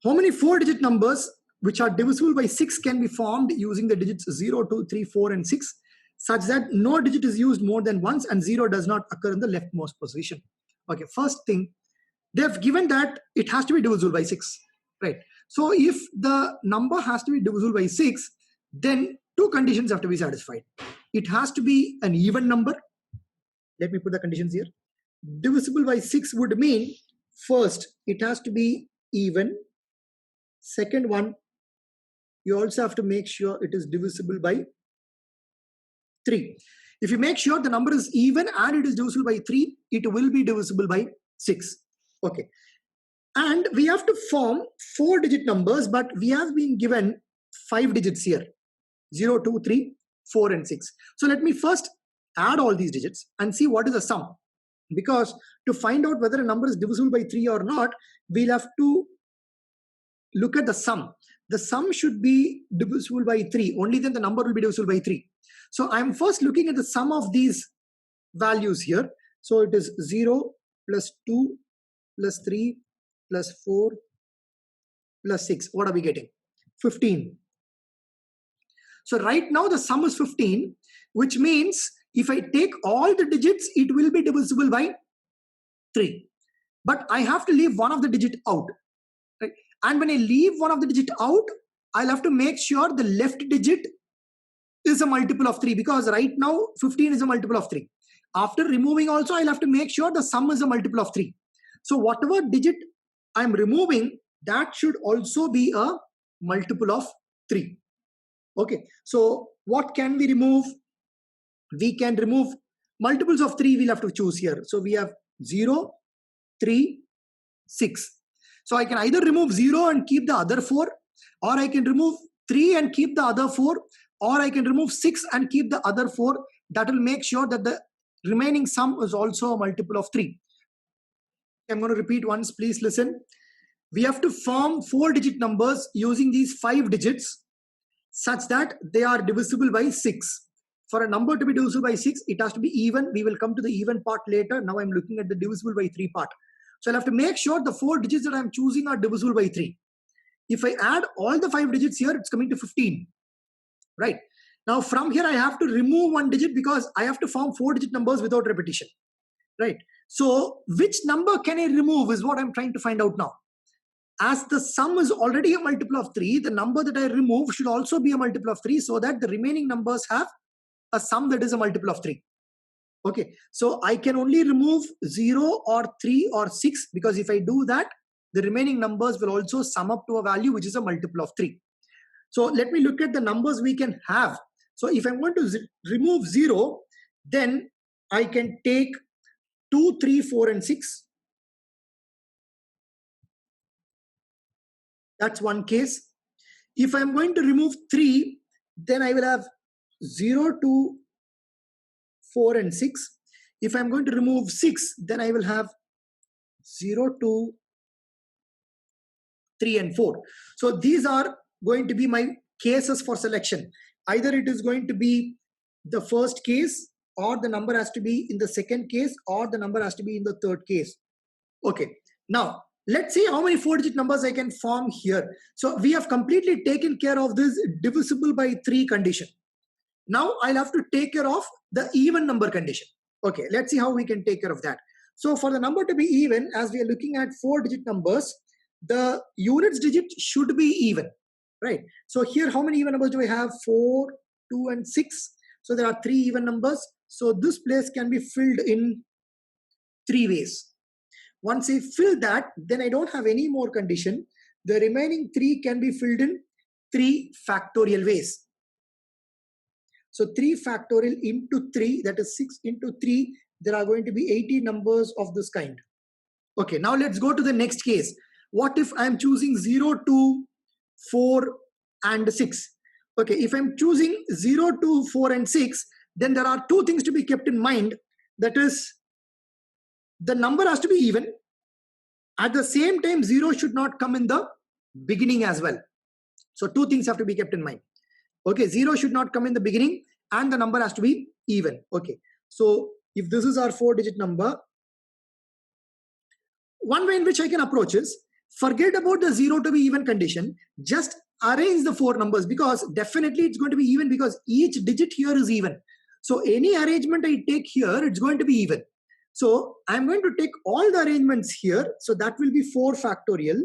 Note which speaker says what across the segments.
Speaker 1: how many 4-digit numbers which are divisible by 6 can be formed using the digits 0, 2, 3, 4, and 6, such that no digit is used more than once and 0 does not occur in the leftmost position. Okay, first thing, they have given that it has to be divisible by 6, right? So if the number has to be divisible by 6, then two conditions have to be satisfied. It has to be an even number. Let me put the conditions here. Divisible by 6 would mean, first, it has to be even. Second one, you also have to make sure it is divisible by 3. If you make sure the number is even and it is divisible by 3, it will be divisible by 6. Okay. And we have to form 4-digit numbers, but we have been given 5 digits here. 0, 2, 3, 4, and 6. So let me first add all these digits and see what is the sum. Because to find out whether a number is divisible by 3 or not, we'll have to look at the sum. The sum should be divisible by 3. Only then the number will be divisible by 3. So I'm first looking at the sum of these values here. So it is 0 plus 2 plus 3 plus 4 plus 6. What are we getting? 15. So right now the sum is 15, which means if I take all the digits, it will be divisible by 3. But I have to leave one of the digit out. Right? And when I leave one of the digit out, I'll have to make sure the left digit is a multiple of 3, because right now 15 is a multiple of 3. After removing also, I'll have to make sure the sum is a multiple of 3. So whatever digit I'm removing, that should also be a multiple of 3. Okay, so what can we remove? We can remove multiples of 3. We'll have to choose here. So we have 0, 3, 6. So I can either remove 0 and keep the other 4, or I can remove 3 and keep the other 4, or I can remove 6 and keep the other 4. That will make sure that the remaining sum is also a multiple of 3. I'm going to repeat once, please listen. We have to form 4-digit numbers using these 5 digits such that they are divisible by 6. For a number to be divisible by 6, it has to be even. We will come to the even part later. Now I'm looking at the divisible by 3 part. So I'll have to make sure the 4 digits that I'm choosing are divisible by 3. If I add all the 5 digits here, it's coming to 15. Right? Now from here, I have to remove one digit because I have to form 4-digit numbers without repetition. Right? So which number can I remove is what I'm trying to find out now. As the sum is already a multiple of 3, the number that I remove should also be a multiple of 3, so that the remaining numbers have a sum that is a multiple of 3. Okay, so I can only remove 0 or 3 or 6, because if I do that, the remaining numbers will also sum up to a value which is a multiple of 3. So let me look at the numbers we can have. So if I'm going to remove 0, then I can take 2, 3, 4, and 6. That's one case. If I'm going to remove 3, then I will have 0, 2, 4, and 6. If I'm going to remove 6, then I will have 0, 2, 3, and 4. So these are going to be my cases for selection. Either it is going to be the first case, or the number has to be in the second case, or the number has to be in the third case. Okay, now let's see how many 4-digit numbers I can form here. So we have completely taken care of this divisible by 3 condition. Now I'll have to take care of the even number condition. Okay, let's see how we can take care of that. So for the number to be even, as we are looking at 4-digit numbers, the units digit should be even, right? So here, how many even numbers do I have? 4, 2, and 6. So there are 3 even numbers. So this place can be filled in 3 ways. Once I fill that, then I don't have any more condition. The remaining 3 can be filled in 3 factorial ways. So 3 factorial into 3, that is 6 into 3, there are going to be 80 numbers of this kind. Okay, now let's go to the next case. What if I'm choosing 0, 2, 4, and 6? Okay, if I'm choosing 0, 2, 4, and 6, then there are 2 things to be kept in mind. That is, the number has to be even. At the same time, 0 should not come in the beginning as well. So 2 things have to be kept in mind. Okay, 0 should not come in the beginning, and the number has to be even. Okay, so if this is our 4-digit number, one way in which I can approach is, Forget about the 0 to be even condition. Just arrange the 4 numbers, because definitely it's going to be even, because each digit here is even. So any arrangement I take here, it's going to be even. So I'm going to take all the arrangements here. So that will be 4 factorial,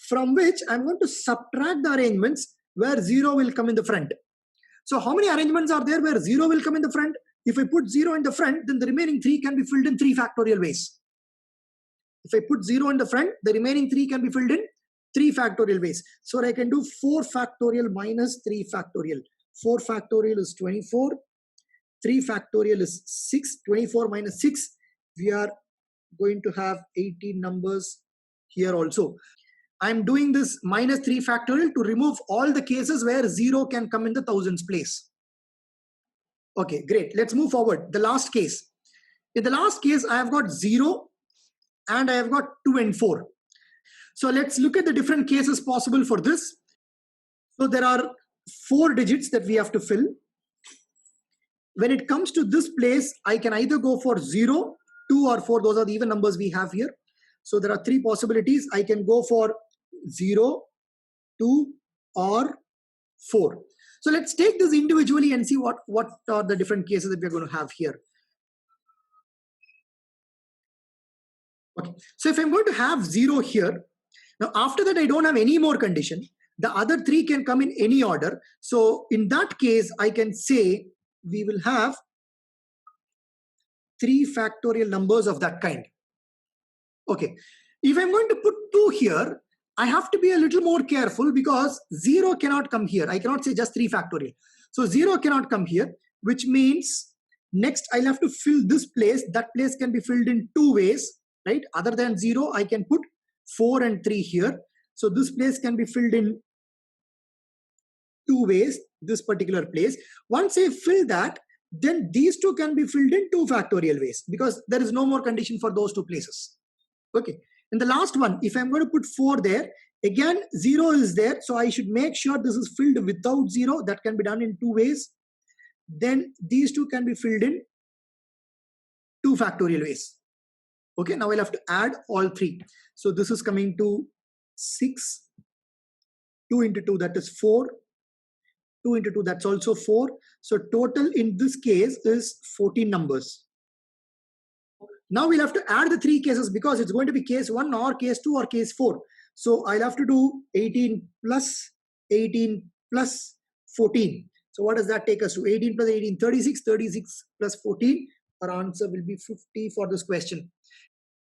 Speaker 1: from which I'm going to subtract the arrangements where 0 will come in the front. So how many arrangements are there where 0 will come in the front? If I put 0 in the front, then the remaining 3 can be filled in 3 factorial ways. If I put 0 in the front, the remaining 3 can be filled in 3 factorial ways. So I can do 4 factorial minus 3 factorial. 4 factorial is 24. 3 factorial is 6. 24 minus 6. We are going to have 18 numbers here also. I'm doing this minus 3 factorial to remove all the cases where 0 can come in the thousands place. Okay, great. Let's move forward. The last case. In the last case, I have got 0 and I have got 2 and 4. So let's look at the different cases possible for this. So there are 4 digits that we have to fill. When it comes to this place, I can either go for 0, 2 or 4. Those are the even numbers we have here. So there are 3 possibilities. I can go for 0, 2 or 4. So let's take this individually and see what are the different cases that we're going to have here. Okay. So if I'm going to have 0 here, now after that I don't have any more condition. The other 3 can come in any order. So in that case, I can say we will have 3 factorial numbers of that kind. Okay. If I'm going to put 2 here, I have to be a little more careful, because 0 cannot come here. I cannot say just 3 factorial. So 0 cannot come here, which means next I'll have to fill this place. That place can be filled in 2 ways, right? Other than 0, I can put 4 and 3 here. So this place can be filled in 2 ways, this particular place. Once I fill that, then these 2 can be filled in 2 factorial ways, because there is no more condition for those 2 places. Okay. And the last one, if I'm going to put 4 there, again 0 is there. So I should make sure this is filled without 0. That can be done in 2 ways. Then these 2 can be filled in 2 factorial ways. Okay, now I'll have to add all 3. So this is coming to 6. 2 into 2, that is 4. 2 into 2, that's also 4. So total in this case is 14 numbers. Now we'll have to add the 3 cases, because it's going to be case 1 or case 2 or case 4. So I'll have to do 18 plus 18 plus 14. So what does that take us to? 18 plus 18, 36. 36 plus 14. Our answer will be 50 for this question.